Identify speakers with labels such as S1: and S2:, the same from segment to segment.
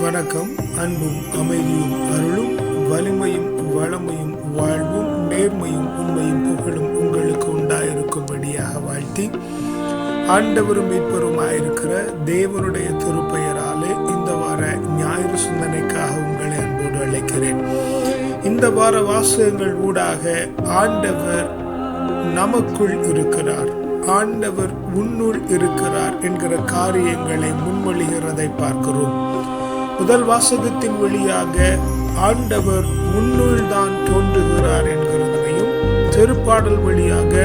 S1: வணக்கம். அன்பும் அமைதியும் அருளும் வலிமையும் வளமையும் வாழ்வும் நேர்மையும் உண்மையும் புகழும் உங்களுக்கு உண்டாயிருக்கும்படியாக வாழ்த்தி, ஆண்டவரும் மீட்பருமாயிருக்கிற தேவனுடைய திருப்பெயராலே இந்த வார ஞாயிறு சிந்தனைக்காக உங்களை அன்போடு அழைக்கிறேன். இந்த வார வாசகங்கள் ஊடாக ஆண்டவர் நமக்குள் இருக்கிறார், ஆண்டவர் உன்னுள் இருக்கிறார் என்கிற காரியங்களை முன்மொழிகிறதை பார்க்கிறோம். முதல் வாசகத்தின் வழியாக ஆண்டவர் முன்னுள் தான் தோன்றுகிறார் என்கிறதையும், திருப்பாடல் வழியாக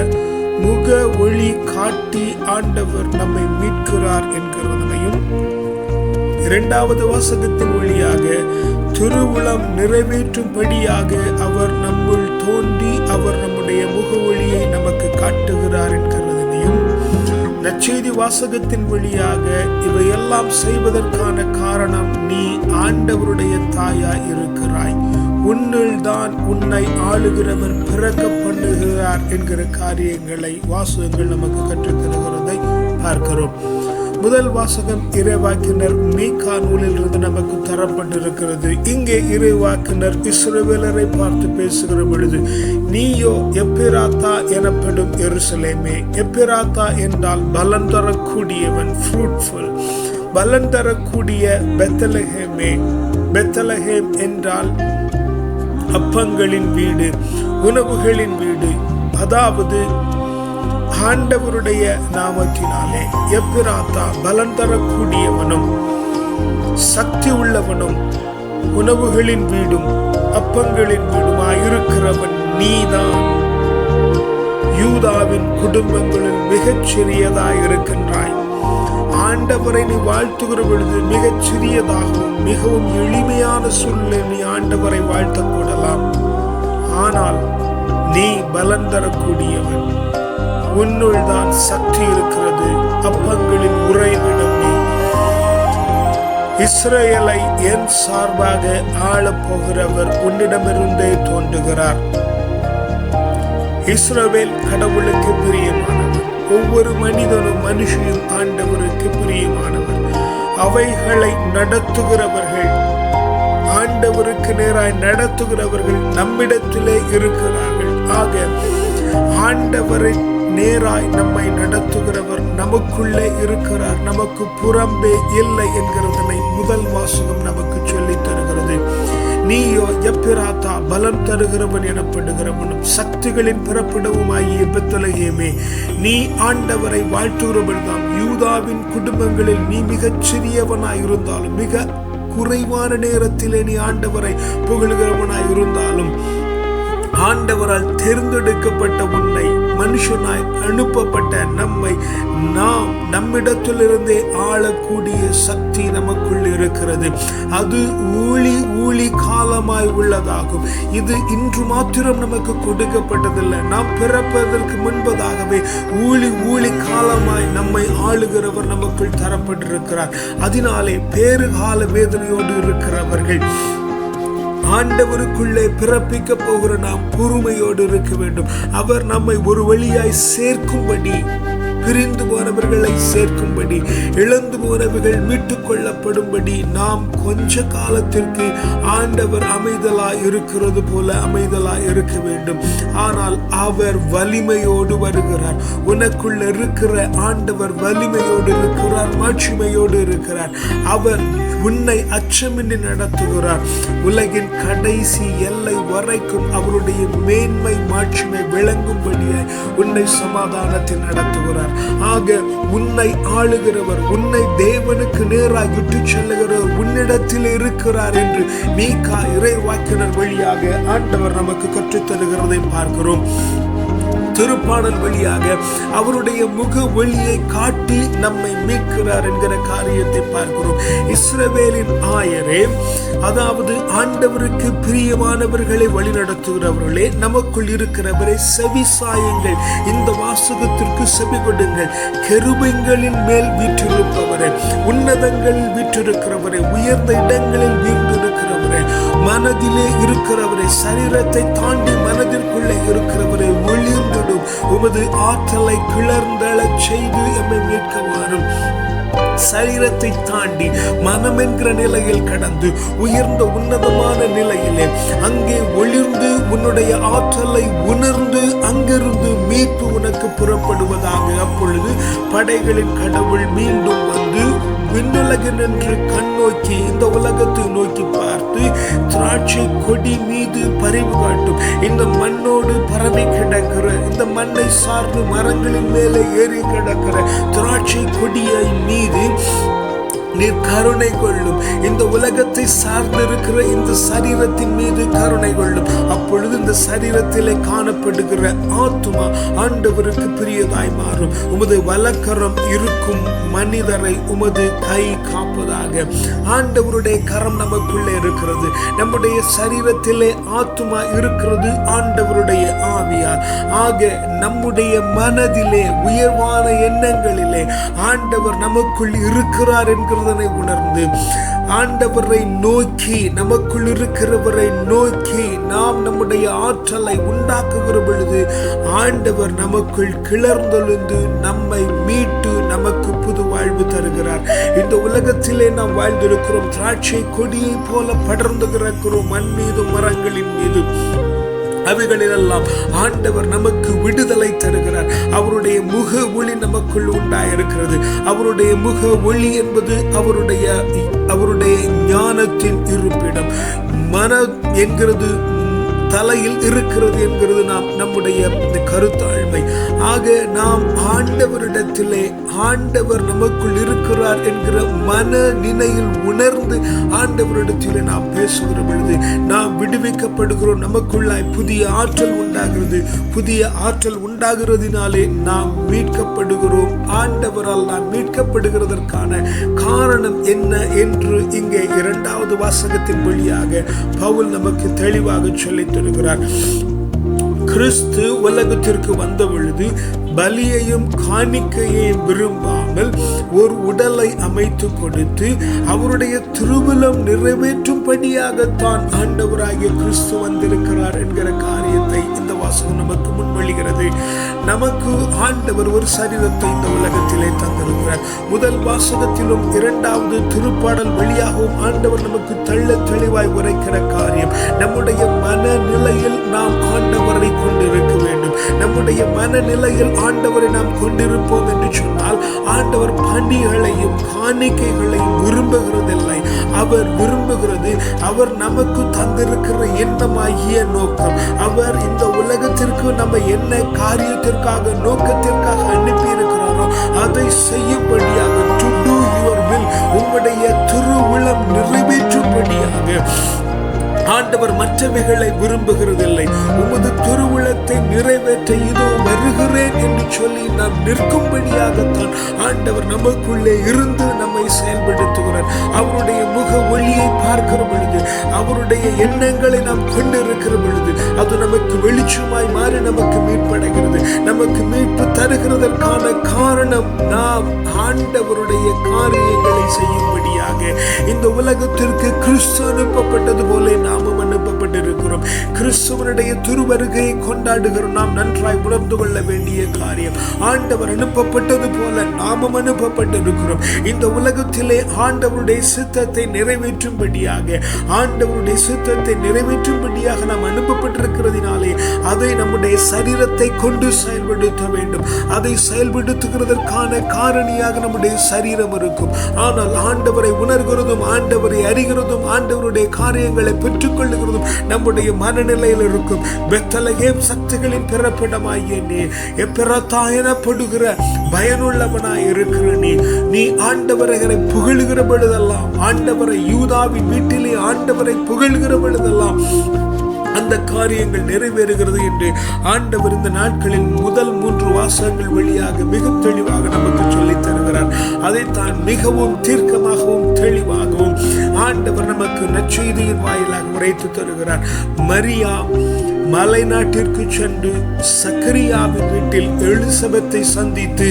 S1: முக ஒளி காட்டி ஆண்டவர் நம்மை மீட்கிறார் என்கிறதையும், இரண்டாவது வாசகத்தின் வழியாக திருவுளம் நிறைவேற்றும்படியாக அவர் நம்முள் தோன்றி அவர் நம்முடைய முக ஒளியை நமக்கு காட்டுகிறார் என்கிறதையும், நற்செய்தி வாசகத்தின் வழியாக இவையெல்லாம் செய்வதற்கான காரணம் நீ ஆண்டவருடைய தாயாய் இருக்கிறாய், உன்னில் தான் உன்னை ஆளுகிறவர் பிறக்க பண்ணுகிறார் என்கிற காரியங்களை வாசகங்கள் நமக்கு கற்றுத்தருகிறதை பார்க்கிறோம். முதல் வாசகம் இறைவாக்கினர் மீகா நூலிலிருந்து நமக்கு தரப்பட்டிருக்கிறது. இங்கே இறைவாக்கினர் இஸ்ரவேலரை பார்த்து பேசுகிற பொழுது, நீயோ எப்பிராத்தா எனப்படும் எருசலேமே. எப்பிராத்தா என்றால் பலன் தரக்கூடியவன், ஃப்ரூட்ஃபுல். பலன் தரக்கூடிய பெத்லகேமே. பெத்லகேம் என்றால் அப்பங்களின் வீடு, உணவுகளின் வீடு. அதாவது ஆண்டவருடைய நாமத்தினாலே எப்பிராத்தா பலன் தரக்கூடியவனும் சக்தி உள்ளவனும் உணவுகளின் வீடும் அப்பங்களின் வீடுமாயிருக்கிறவன் நீதான். யூதாவின் குடும்பங்களில் மிகச் சிறியதாய் இருக்கின்றாய். ஆண்டவரை நீ வாழ்த்துகிற பொழுது மிகச் சிறியதாகவும் மிகவும் எளிமையான சூழ்நிலை நீ ஆண்டவரை வாழ்த்தக்கூடலாம். ஆனால் நீ பலன் தரக்கூடியவன், உன்னுள் தான் சக்தி இருக்கிறது. அப்பங்களின் உறைவிடம் நீ. இஸ்ரவேலை என் சார்பாக ஆளப் போகிறவர் உன்னிடமிருந்தே தோன்றுகிறார். இஸ்ரவேல் கடவுளுக்கு பிரியமானவர். ஒவ்வொரு மனிதனும் மனுஷியும் ஆண்டவருக்கு பிரியமானவர். அவைகளை நடத்துகிறவர்கள், ஆண்டவருக்கு நேராய் நடத்துகிறவர்கள் நம்மிடத்திலே இருக்கிறார்கள். ஆக ஆண்டவரை நேராய் நம்மை நடத்துகிறவர் நமக்குள்ளே இருக்கிறார், நமக்கு புறம்பே இல்லை என்கிறதனை முதல் வாசகம் நமக்கு சொல்லித் தருகிறது. நீயோ எப்பிராத்தா பலம் தருகிறவன் எனப்படுகிறவனும் சக்திகளின் பிறப்பிடவுமாகிய பெத்லகேமே. நீ ஆண்டவரை வாழ்த்துகிறவன்தான். யூதாவின் குடும்பங்களில் நீ மிகச் சிறியவனாய் இருந்தாலும், மிக குறைவான நேரத்திலே நீ ஆண்டவரை புகழ்கிறவனாய் இருந்தாலும், ஆண்டவரால் தேர்ந்தெடுக்கப்பட்ட உன்னை, மனுஷனாய் அனுப்பப்பட்ட நம்மை, நாம் நம்மிடத்திலிருந்தே ஆளக்கூடிய சக்தி நமக்குள் இருக்கிறது. அது ஊழி காலமாய் உள்ளதாகும். இது இன்று மாத்திரம் நமக்கு கொடுக்கப்பட்டதில்லை. நாம் பிறப்பதற்கு முன்பதாகவே ஊழி காலமாய் நம்மை ஆளுகிறவர் நமக்குள் தரப்பட்டிருக்கிறார். அதனாலே பேறு கால வேதனையோடு இருக்கிறவர்கள் ஆண்டவருக்குள்ளே பிறப்பிக்க போகிற நாம் பொறுமையோடு இருக்க வேண்டும். அவர் நம்மை ஒரு வழியாய் சேர்க்கும்படி, பிரிந்து போனவர்களை சேர்க்கும்படி, இழந்து போனவர்கள் மீட்டுக் கொள்ளப்படும்படி நாம் கொஞ்ச காலத்திற்கு ஆண்டவர் அமைதலாய் இருக்கிறது போல அமைதலாய் இருக்க வேண்டும். ஆனால் அவர் வலிமையோடு வருகிறார். உனக்குள்ள இருக்கிற ஆண்டவர் வலிமையோடு இருக்கிறார், மாட்சிமையோடு இருக்கிறார். அவர் உன்னை அச்சமின்றி நடத்துகிறார். உலகின் கடைசி எல்லை வரைக்கும் அவருடைய மேன்மை மாட்சிமை விளங்கும்படியாய் உன்னை சமாதானத்தில் நடத்துகிறார். ஆக உன்னை ஆளுகிறவர், உன்னை தேவனுக்கு நேராக விட்டு செல்லுகிறவர் உன்னிடத்தில் இருக்கிறார் என்று மீகா இறைவாக்கினர் வழியாக ஆண்டவர் நமக்கு கற்றுத்தருகிறதை பார்க்கிறோம். திருப்பாடல் வழியாக அவருடைய முக ஒளியை காட்டி நம்மை மீட்கிறார் என்கிற காரியத்தை பார்க்கிறோம். இஸ்ரவேலின் ஆயரே, அதாவது ஆண்டவருக்கு பிரியமானவர்களை வழிநடத்துகிறவர்களே, நமக்குள் இருக்கிறவரை செவி சாயுங்கள். இந்த வாசகத்திற்கு செவி கொடுங்கள். கெருபங்களின் மேல் வீற்றிருப்பவரே, உன்னதங்களில் வீற்றிருக்கிறவரே, உயர்ந்த இடங்களில் வீற்றிருக்கிறவரே, மனதிலே இருக்கிறவரே, சரீரத்தை தாண்டி மனதிற்குள்ளே இருக்கிறவரே, ஒளிர்ந்திடும் உமது ஆற்றலை கிளர்ந்தெழச் செய்து எம்மை மீட்க வாரும். சரீரத்தை தாண்டி மனம் என்கிற நிலையில் கடந்து உயர்ந்த உன்னதமான நிலையிலே அங்கே ஒளிர்ந்து உன்னுடைய ஆற்றலை உணர்ந்து அங்கிருந்து மீட்பு உனக்கு புறப்படுவதாக. அப்பொழுது படைகளின் கடவுள் மீண்டும் வந்து விண்ணுலகு நின்று கண்ணோக்கி இந்த உலகத்தை நோக்கி பார்த்து திராட்சை கொடி மீது பரிவு காட்டும். இந்த மண்ணோடு பரவி கிடக்கிற, இந்த மண்ணை சார்ந்து மரங்களின் மேலே ஏறி கிடக்கிற திராட்சை கொடியை மீது நீர் கருணை கொள்ளும். இந்த உலகத்தை சார்ந்திருக்கிற இந்த சரீரத்தின் மீது கருணை கொள்ளும். அப்பொழுது இந்த சரீரத்திலே காணப்படுகிற ஆத்துமா ஆண்டவருக்கு பிரியதாய் மாறும். உமது வலக்கரம் இருக்கும் மனிதரை உமது கை காப்பதாக. ஆண்டவருடைய கரம் நமக்குள்ளே இருக்கிறது. நம்முடைய சரீரத்திலே ஆத்துமா இருக்கிறது ஆண்டவருடைய ஆவியார். ஆக நம்முடைய மனதிலே உயர்வான எண்ணங்களிலே ஆண்டவர் நமக்குள் இருக்கிறார் என்கிறது உணர்ந்து ஆண்டவரை நோக்கி, நமக்குள் இருக்கிறவரை நோக்கி நாம் நம்முடைய ஆற்றலை உண்டாக்குகிற பொழுது ஆண்டவர் நமக்குள் கிளர்ந்தெழுந்து நம்மை மீட்டு நமக்கு புது வாழ்வு தருகிறார். இந்த உலகத்திலே நாம் வாழ்ந்திருக்கிறோம். திராட்சை கொடியை போல படர்ந்து கிடக்கிறோம் மண் மீது மரங்களின் மீது. அவைகளிலெல்லாம் ஆண்டவர் நமக்கு விடுதலை தருகிறார். அவருடைய முக ஒளி நமக்குள் உண்டாயிருக்கிறது. அவருடைய முக ஒளி என்பது அவருடைய ஞானத்தின் இருப்பிடம். மனம் என்கிறது தலையில் இருக்கிறது என்கிறது நம்முடைய கருத்தாழ்மை. ஆக நாம் ஆண்டவரிடத்திலே ஆண்டவர் நமக்குள் இருக்கிறார் என்கிற மன நிலையில் உணர்ந்து ஆண்டவரிடத்திலே நாம் பேசுகிற பொழுது நாம் விடுவிக்கப்படுகிறோம். நமக்குள்ளாய் புதிய ஆற்றல் உண்டாகிறது. புதிய ஆற்றல் உண்டாகிறதினாலே நாம் மீட்கப்படுகிறோம். ஆண்டவரால் நாம் மீட்கப்படுகிறதற்கான காரணம் என்ன என்று இங்கே 2வது வாசகத்தின் வழியாக பவுல் நமக்கு தெளிவாக சொல்லி தருகிறார். கிறிஸ்து உலகத்திற்கு வந்த பொழுது பலியையும் காணிக்கையையும் விரும்பாமல் ஒரு உடலை அமைத்து கொடுத்து அவருடைய திருவுளம் நிறைவேற்றும்படியாகத்தான் ஆண்டவராகிய கிறிஸ்து வந்திருக்கிறார் என்கிற காரியத்தை இந்த வாசகம் நமக்கு முன்வழிகிறது. நமக்கு ஆண்டவர் ஒரு சரீரத்தை இந்த உலகத்திலே தந்திருக்கிறார். முதல் வாசகத்திலும் 2வது திருப்பாடல் வழியாகவும் ஆண்டவர் நமக்கு தெளிவாய் உரைக்கிற காரியம், நம்முடைய மனநிலையில் நாம் ஆண்டவரை கொண்டிருக்க வேண்டும். நம்முடைய மனநிலையில் ஆண்டவரை நாம் கொண்டிருப்போம் என்று சொன்னால் ஆண்டவர் பணிகளையும் காணிக்கைகளையும் விரும்புகிறதில்லை. அவர் விரும்புகிறது அவர் நமக்கு தந்திருக்கிற எண்ணமாகிய நோக்கம். அவர் இந்த உலகத்திற்கு நம்ம என்ன காரியத்திற்காக நோக்கத்திற்காக அனுப்பி இருக்கிறாரோ அதை செய்யும்படியாக, to do your will, உம்முடைய திருவுளம் நிறைவேற்றும்படியாக ஆண்டவர் மற்றவைகளை விரும்புகிறதில்லை. உமது திருவுளத்தை நிறைவேற்ற இதோ வருகிறேன் என்று சொல்லி நாம் நிற்கும்படியாகத்தான் ஆண்டவர் நமக்குள்ளே இருந்து நம்மை செயல்படுத்துகிறார். அவருடைய முக ஒளியை பார்க்கிற பொழுது, அவருடைய எண்ணங்களை நாம் கொண்டிருக்கிற பொழுது அது நமக்கு வெளிச்சமாய் மாறி நமக்கு மீட்படைகிறது. நமக்கு மீட்பு தருகிறதற்கான காரணம் நாம் ஆண்டவருடைய காரியங்களை செய்யும்படியாக இந்த உலகத்திற்கு கிறிஸ்து அனுப்பப்பட்டது போல நாமும் அனுப்பப்பட்டிருக்கிறோம். கிறிஸ்துவனுடைய திருவருகையை கொண்டாடுகிறோம். நாம் நன்றாய் உணர்ந்து கொள்ள வேண்டிய காரியம், ஆண்டவர் அனுப்பப்பட்டது போல நாமும் அனுப்பப்பட்டிருக்கிறோம். இந்த உலகத்திலே ஆண்டவருடைய சித்தத்தை நிறைவேற்றும்படியாக, ஆண்டவருடைய சித்தத்தை நிறைவேற்றும்படியாக நாம் அனுப்பப்பட்டிருக்கிறதினாலே அதை நம்முடைய சரீரத்தை கொண்டு செயல்படுத்த வேண்டும். அதை செயல்படுத்துகிறதற்கான காரணியாக நம்முடைய சரீரம் இருக்கும். ஆனால் ஆண்டவரை உணர்கிறதும் ஆண்டவரை அறிகிறதும் ஆண்டவருடைய காரியங்களை பெற்றுக்கொள்ளுகிறதும் நம்முடைய மனநிலையில் இருக்கும். பெத்லகேம் சக்திகளின் பிறப்பிடமாகிய நீ எப்பிரத்தா எனப்படுகிற பயனுள்ளவனாய் இருக்கிற நீ ஆண்டவரை புகழ்கிற பொழுதெல்லாம், ஆண்டவரை யூதாவின் வீட்டிலே ஆண்டவரை புகழ்கிற பொழுதெல்லாம் அந்த காரியங்கள் நிறைவேறுகிறது என்று ஆண்டவர் இந்த நாட்களில் முதல் 3 வாசகங்கள் வழியாக மிக தெளிவாக நமக்கு சொல்லித் தருகிறார். அதைத்தான் மிகவும் தீர்க்கமாகவும் தெளிவாகவும் ஆண்டவர் நமக்கு நற்செய்தியின் வாயிலாக உரைத்து தருகிறார். மரியா மலை நாட்டிற்கு சென்று சக்கரியாவின் வீட்டில் எலிசபெத்தை சந்தித்து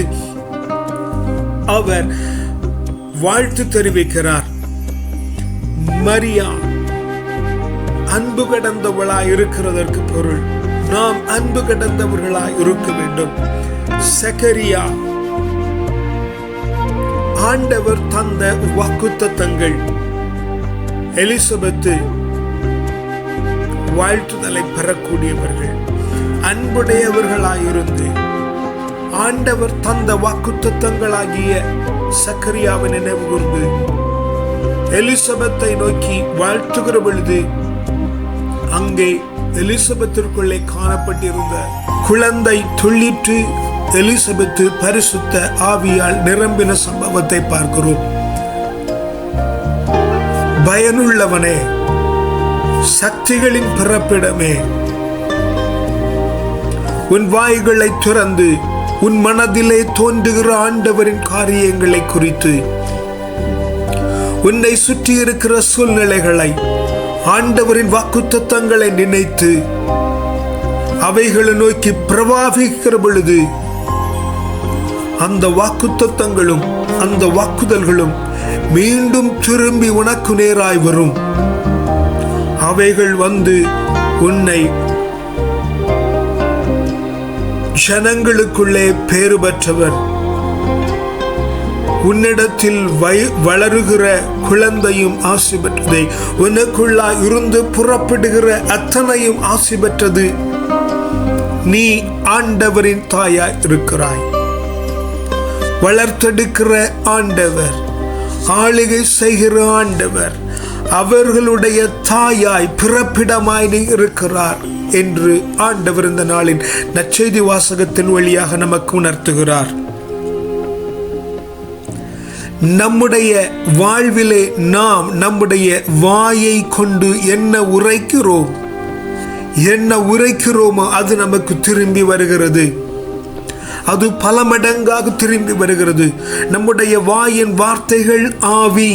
S1: அவர் வாழ்த்து தெரிவிக்கிறார். மரியா அன்பு கடந்தவளாய் இருக்கிறதற்கு பொருள் நாம் அன்பு கடந்தவர்களாய் இருக்க வேண்டும். சக்கரியா ஆண்டவர் தந்த வாக்குத்தத்தங்கள். எலிசபெத்து வாழ்த்துதலை பெறக்கூடியவர்கள், அன்புடையவர்களாயிருந்து ஆண்டவர் தந்த வாக்குத்தத்தங்களாகிய சக்கரியாவை நினைவு கூர்ந்து எலிசபெத்தை நோக்கி வாழ்த்துகிற பொழுது அங்கே எலிசபெத்திற்குள்ளே காணப்பட்டிருந்த குழந்தை துள்ளிற்று. எலிசபெத்து பரிசுத்த ஆவியால் நிரம்பின சம்பவத்தை பார்க்கிறோம். பயனுள்ளவனே, சக்திகளின் பிறப்பிடமே, உன் வாய்களை திறந்து உன் மனதிலே தோன்றுகிற ஆண்டவரின் காரியங்களை குறித்து, உன்னை சுற்றி இருக்கிற சூழ்நிலைகளை, ஆண்டவரின் வாக்குத்தத்தங்களை நினைத்து அவைகளை நோக்கி பிரவாகிக்கிற பொழுது அந்த வாக்குத்தத்தங்களும் அந்த வாக்குதல்களும் மீண்டும் திரும்பி உனக்கு நேராய் வரும். அவைகள் வந்து உன்னை ஜனங்களுக்குள்ளே பேறு பெற்றவர், உன்னிடத்தில் வளருகிற குழந்தையும் ஆசி பெற்றதை, உனக்குள்ளா இருந்து புறப்படுகிற அத்தனையும் ஆசி பெற்றது. நீ ஆண்டவரின் தாயாய் இருக்கிறாய். வளர்த்தெடுக்கிற ஆண்டவர், ஆளுகை செய்கிற ஆண்டவர், அவர்களுடைய தாயாய் பிறப்பிடமாய் நீ இருக்கிறார் என்று ஆண்டவர் இந்த நாளின் நற்செய்தி வாசகத்தின் வழியாக நமக்கு உணர்த்துகிறார். நம்முடைய வாழ்விலே நாம் நம்முடைய வாயை கொண்டு என்ன உரைக்கிறோமோ அது நமக்கு திரும்பி வருகிறது. அது பல மடங்காக திரும்பி வருகிறது. நம்முடைய வாயின் வார்த்தைகள் ஆவி.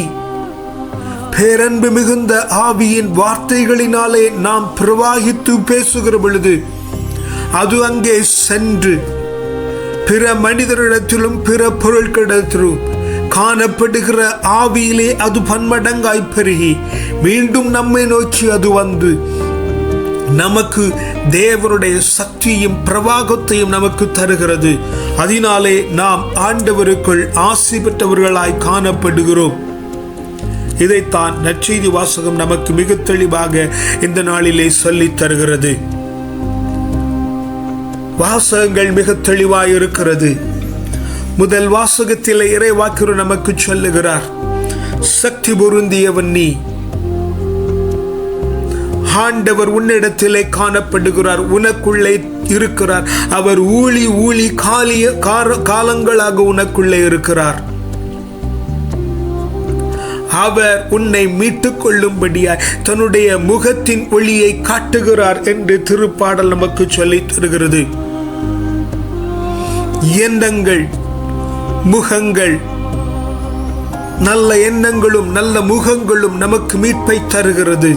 S1: பேரன்பு மிகுந்த ஆவியின் வார்த்தைகளினாலே நாம் பிரவாகித்து பேசுகிற பொழுது அது அங்கே சென்று பிற மனிதரிடத்திலும் பிற பொருட்களிடத்திலும் காணப்படுகிற ஆவியிலே அது பன்மடங்காய் பெருகி மீண்டும் நம்மை நோக்கி அது வந்து நமக்கு தேவனுடைய சக்தியும் பிரவாகத்தையும் நமக்கு தருகிறது. அதனாலே நாம் ஆண்டவருக்குள் ஆசி பெற்றவர்களாய் காணப்படுகிறோம். இதைத்தான் நற்செய்தி வாசகம் நமக்கு மிக தெளிவாக இந்த நாளிலே சொல்லித் தருகிறது. வாசகங்கள் மிக தெளிவாய் இருக்கிறது. முதல் வாசகத்திலே இறைவாக்கினர் நமக்கு சொல்லுகிறார், சக்தி பொருந்தியவன் நீ, ஆண்டவர் உன்னிடத்திலே காணப்படுகிறார், உனக்குள்ளே இருக்கிறார். அவர் ஊழி காலங்களாக உனக்குள்ளே இருக்கிறார். அவர் உன்னை மீட்டுக் கொள்ளும்படியாய் தன்னுடைய முகத்தின் ஒளியை காட்டுகிறார் என்று திருப்பாடல் நமக்கு சொல்லித் தருகிறது. எண்ணங்கள், முகங்கள், நல்ல எண்ணங்களும் நல்ல முகங்களும் நமக்கு மீட்பை தருகிறது.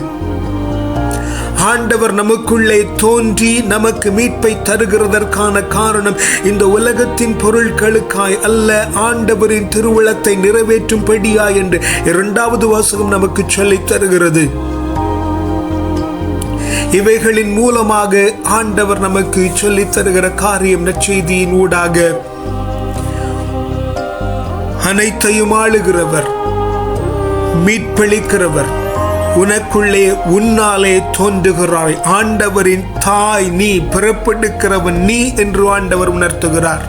S1: ஆண்டவர் நமக்குள்ளே தோன்றி நமக்கு மீட்பை தருகிறதற்கான காரணம் இந்த உலகத்தின் பொருட்களுக்காய் அல்ல, ஆண்டவரின் திருவுளத்தை நிறைவேற்றும்படியா என்று இரண்டாவது வாசகம் நமக்கு சொல்லித் தருகிறது. இவைகளின் மூலமாக ஆண்டவர் நமக்கு சொல்லித் தருகிற காரியம் நற்செய்தியின் ஊடாக அனைத்தையும் ஆளுகிறவர், மீட்பளிக்கிறவர், உனக்குள்ளே உன்னாலே தோன்றுகிறாய். ஆண்டவரின் தாய் நீ, பிறப்பெடுக்கிறவன் நீ என்று ஆண்டவர் உணர்த்துகிறார்.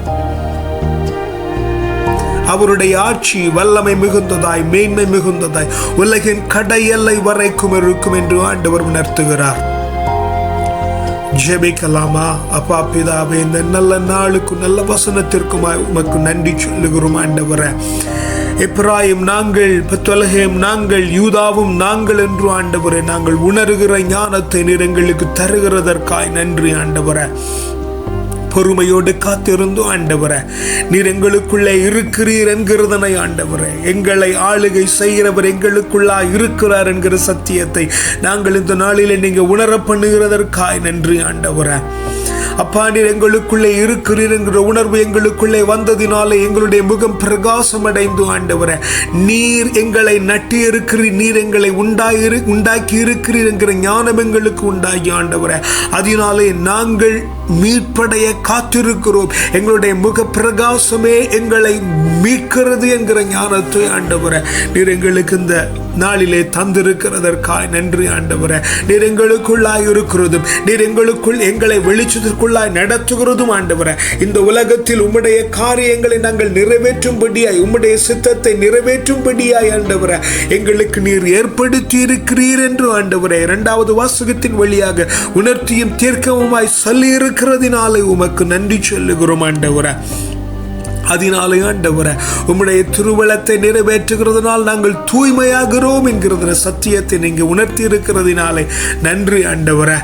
S1: அவருடைய ஆட்சி வல்லமை மிகுந்ததாய், மேன்மை மிகுந்ததாய், உலகின் கடையெல்லை வரைக்கும் இருக்கும் என்று ஆண்டவர் உணர்த்துகிறார். ஜெபிக்கலாமா? அப்பா பிதாவே, இந்த நல்ல நாளுக்கும் நல்ல வசனத்திற்குமாய் உமக்கு நன்றி சொல்லுகிறோம் ஆண்டவரே. எப்ராயிம் நாங்கள், பெத்லகேம் நாங்கள், யூதாவும் நாங்கள் என்று ஆண்டவரே நாங்கள் உணர்கிற ஞானத்தை நீர் எங்களுக்கு தருகிறதற்காய் நன்றி ஆண்டவரே. பொறுமையோடு காத்திருந்து ஆண்டவரே, நீர் எங்களுக்குள்ளே இருக்கிறீர் என்கிறதனை ஆண்டவரே, எங்களை ஆளுகை செய்கிறவர் எங்களுக்குள்ளா இருக்கிறார் என்கிற சத்தியத்தை நாங்கள் இந்த நாளிலே நீங்க உணர பண்ணுகிறதற்காய் நன்றி ஆண்டவரே. அப்பா, நீர் எங்களுக்குள்ளே இருக்கிறீர் என்கிற உணர்வு எங்களுக்குள்ளே வந்ததினாலே எங்களுடைய முகம் பிரகாசம் அடைந்து ஆண்டவரே, நீர் எங்களை நட்டி இருக்கிறீர், நீர் எங்களை உண்டாக்கி இருக்கிறீர் என்கிற ஞானம் எங்களுக்கு உண்டாகி ஆண்டவரே, அதனாலே நாங்கள் மீட்படைய காத்திருக்கிறோம். எங்களுடைய முக பிரகாசமே எங்களை மீட்கிறது என்கிற ஞானத்தை ஆண்டவரே நீர் எங்களுக்கு இந்த நாளிலே தந்திருக்கிறதற்காய் நன்றி ஆண்டவரே. நீர் எங்களுக்குள்ளாய் இருக்கிறதும், நீர் எங்களுக்குள் எங்களை வெளிச்சத்திற்குள்ளாய் நடத்துகிறதும் ஆண்டவரே, இந்த உலகத்தில் உம்முடைய காரியங்களை நாங்கள் நிறைவேற்றும்படியாய், உம்முடைய சித்தத்தை நிறைவேற்றும்படியாய் ஆண்டவரே எங்களுக்கு நீர் ஏற்படுத்தி இருக்கிறீர் என்று ஆண்டவரே 2வது வாசகத்தின் வழியாக உணர்த்தியும் தீர்க்கவுமாய் சொல்லி இருக்கிறதினாலே உமக்கு நன்றி சொல்லுகிறோம் ஆண்டவரே. அதனாலே ஆண்டவரே, உம்முடைய திருவளத்தை நிறைவேற்றுகிறதுனால் நாங்கள் தூய்மையாகிறோம் என்கிற சத்தியத்தை நீங்க உணர்த்தி இருக்கிறதினாலே நன்றி ஆண்டவரே.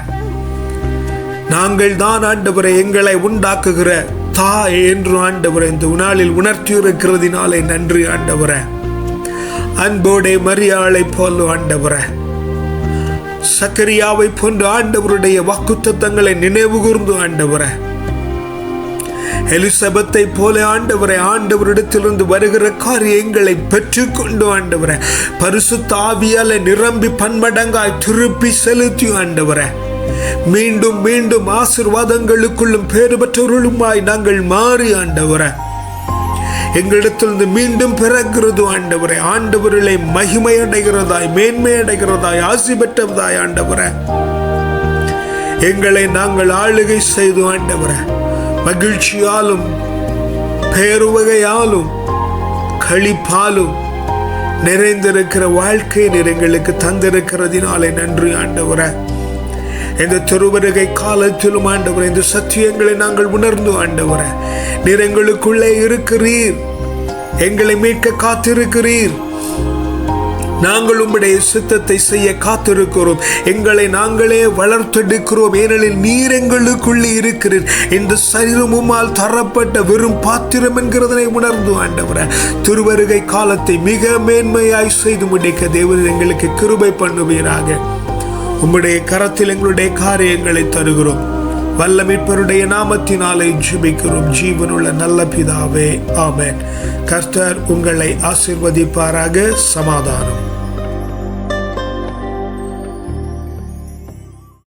S1: நாங்கள் தான் ஆண்டவரே எங்களை உண்டாக்குகிற தாய் என்று ஆண்டவரே இந்த நாளில் உணர்த்தி இருக்கிறதினாலே நன்றி ஆண்டவரே. அன்போடே மரியாளை போல ஆண்டவரே, சக்கரியாவை போன்ற ஆண்டவருடைய வாக்குத்தத்தங்களை நினைவு கூர்ந்து ஆண்டவரே, எலிசபெத்தை போல ஆண்டவரே ஆண்டவரிடத்திலிருந்து வருகிற காரியங்களை பெற்றுக்கொண்டு ஆண்டவரே பரிசுத்த ஆவியாலே நிரம்பி பன்மடங்காய் திருப்பி செலுத்தி ஆண்டவரே மீண்டும் மீண்டும் ஆசீர்வாதங்களுக்குள்ளும் பேறு பெற்றவர்களுமாய் நாங்கள் மாறி ஆண்டவரே எங்களிடத்திலிருந்து மீண்டும் பிறக்கிறது ஆண்டவரே. ஆண்டவரிலே மகிமை அடைகிறதாய், மேன்மை அடைகிறதாய், ஆசி பெற்றதாய் ஆண்டவரே எங்களை நாங்கள் ஆளுகை செய்து ஆண்டவரே மகிழ்ச்சியாலும் பேருவகையாலும் களிப்பாலும் நிறைந்திருக்கிற வாழ்க்கை நீர் எங்களுக்கு தந்திருக்கிறதினாலே நன்றி ஆண்டவரே. இந்த திருவருகை காலத்திலும் ஆண்டவரே இந்த சத்தியங்களை நாங்கள் உணர்ந்து ஆண்டவரே நீர் எங்களுக்குள்ளே இருக்கிறீர், எங்களை மீட்க காத்திருக்கிறீர், நாங்கள் உம்முடைய சித்தத்தை செய்ய காத்திருக்கிறோம், எங்களை நாங்களே வளர்த்தெடுக்கிறோம், ஏனெனில் நீர் எங்களுக்குள்ளே இருக்கிறீர். இந்த சரீரம் உம்மால் தரப்பட்ட வெறும் பாத்திரம் என்கிறதனை உணர்ந்து ஆண்டவரே திருவருகை காலத்தை மிக மேன்மையாய் செய்து முடிக்க தேவன் எங்களுக்கு கிருபை பண்ணுவீராக. உம்முடைய கரத்தில் எங்களுடைய காரியங்களை தருகிறோம், வல்ல மீட்பருடைய நாமத்தினாலே ஜெபிக்கிறோம் ஜீவனுள்ள நல்ல பிதாவே, ஆமென். கர்த்தர் உங்களை ஆசீர்வதிப்பாராக. சமாதானம்.